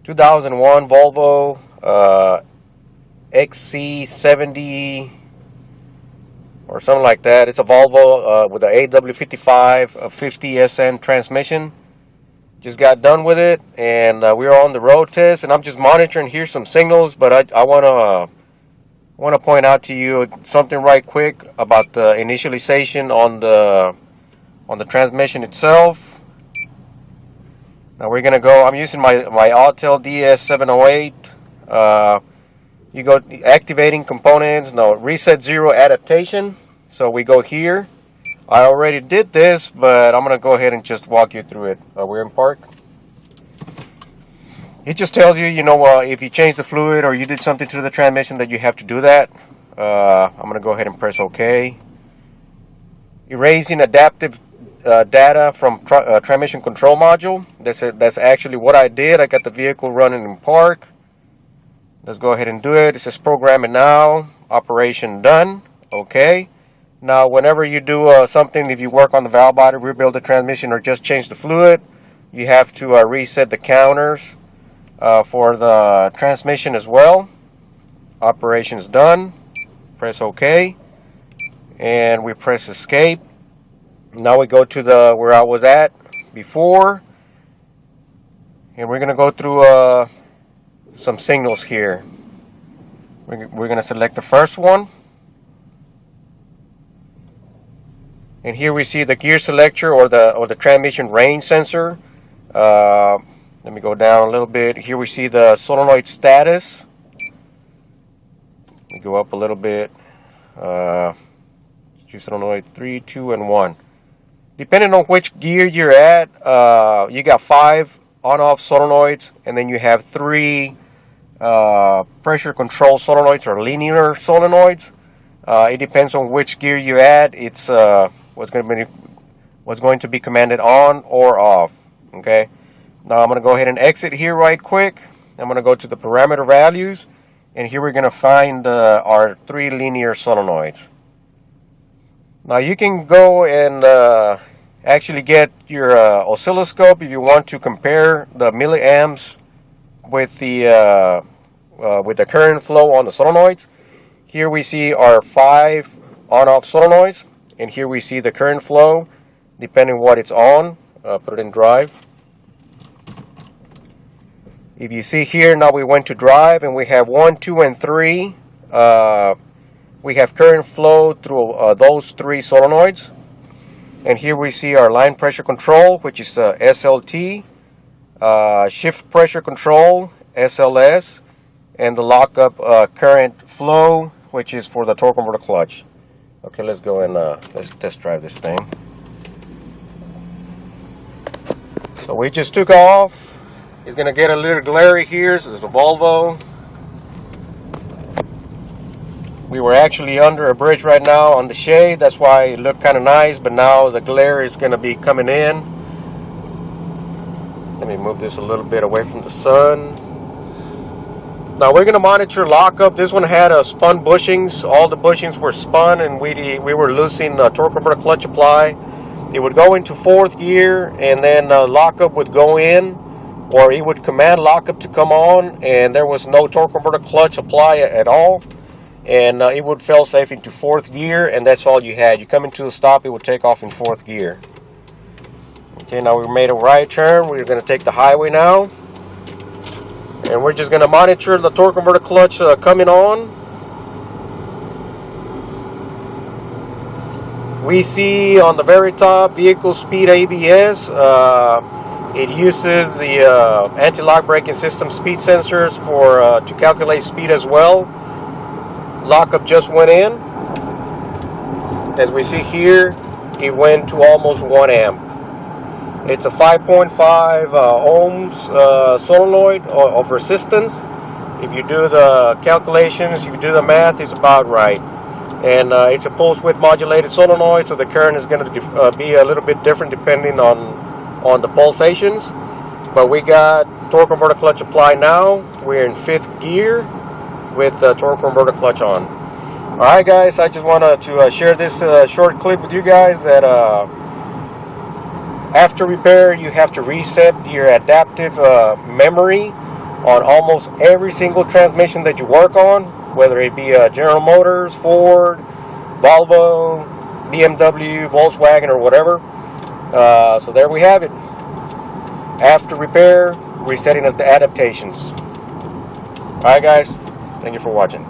2001 Volvo XC70 or something like that. It's a Volvo with an AW55-50SN transmission. Just got done with it, and we are on the road test, and I'm just monitoring here some signals, but I want to point out to you something right quick about the initialization on the transmission itself. Now we're gonna go. I'm using my Autel DS708. You go activating components. No, reset zero adaptation. So we go here. I already did this, but I'm gonna go ahead and just walk you through it. We're in park. It just tells you, if you change the fluid or you did something to the transmission, that you have to do that. I'm gonna go ahead and press OK. Erasing adaptive data from transmission control module. That's actually what I did. I got the vehicle running in park. Let's go ahead and do it. It says program it now. Operation done. Okay. Now, whenever you do something, if you work on the valve body, rebuild the transmission, or just change the fluid, you have to reset the counters for the transmission as well. Operation's done. Press OK, and we press escape. Now we go to where I was at before, and we're going to go through some signals here. We're going to select the first one, and here we see the gear selector or the transmission range sensor. Let me go down a little bit. Here we see the solenoid status. We go up a little bit. Solenoid 3, 2, and 1. Depending on which gear you're at, you got 5 on-off solenoids, and then you have 3 pressure control solenoids or linear solenoids. It depends on which gear you're at. It's what's going to be commanded on or off. Okay. Now I'm going to go ahead and exit here right quick. I'm going to go to the parameter values, and here we're going to find our 3 linear solenoids. Now you can go and actually get your oscilloscope if you want to compare the milliamps with the current flow on the solenoids. Here we see our 5 on-off solenoids, and here we see the current flow depending what it's on. Put it in drive. If you see here, now we went to drive, and we have 1, 2, and 3. We have current flow through those 3 solenoids. And here we see our line pressure control, which is SLT, shift pressure control, SLS, and the lockup current flow, which is for the torque converter clutch. Okay, let's go and let's test drive this thing. So we just took off. It's going to get a little glary here, so there's a Volvo. We were actually under a bridge right now on the shade. That's why it looked kind of nice, but now the glare is going to be coming in. Let me move this a little bit away from the sun. Now we're going to monitor lockup. This one had spun bushings. All the bushings were spun, and we were losing torque converter clutch apply. It would go into 4th gear, and then lockup would go in, or it would command lockup to come on, and there was no torque converter clutch apply at all. And it would fail safe into 4th gear, and that's all you had. You come into the stop, it would take off in 4th gear. Okay, now we made a right turn. We're going to take the highway now, and we're just going to monitor the torque converter clutch coming on. We see on the very top vehicle speed ABS. It uses the anti-lock braking system speed sensors to calculate speed as well. Lockup just went in. As we see here, it went to almost 1 amp. It's a 5.5 ohms solenoid of resistance. If you do the calculations, if you do the math, it's about right. And it's a pulse width modulated solenoid, so the current is going to be a little bit different depending on the pulsations. But we got torque converter clutch applied now. We're in 5th gear with the torque converter clutch on. Alright guys, I just wanted to share this short clip with you guys that after repair you have to reset your adaptive memory on almost every single transmission that you work on, whether it be General Motors, Ford, Volvo, BMW, Volkswagen, or whatever. So there we have it. After repair, resetting of the adaptations. Alright guys, thank you for watching.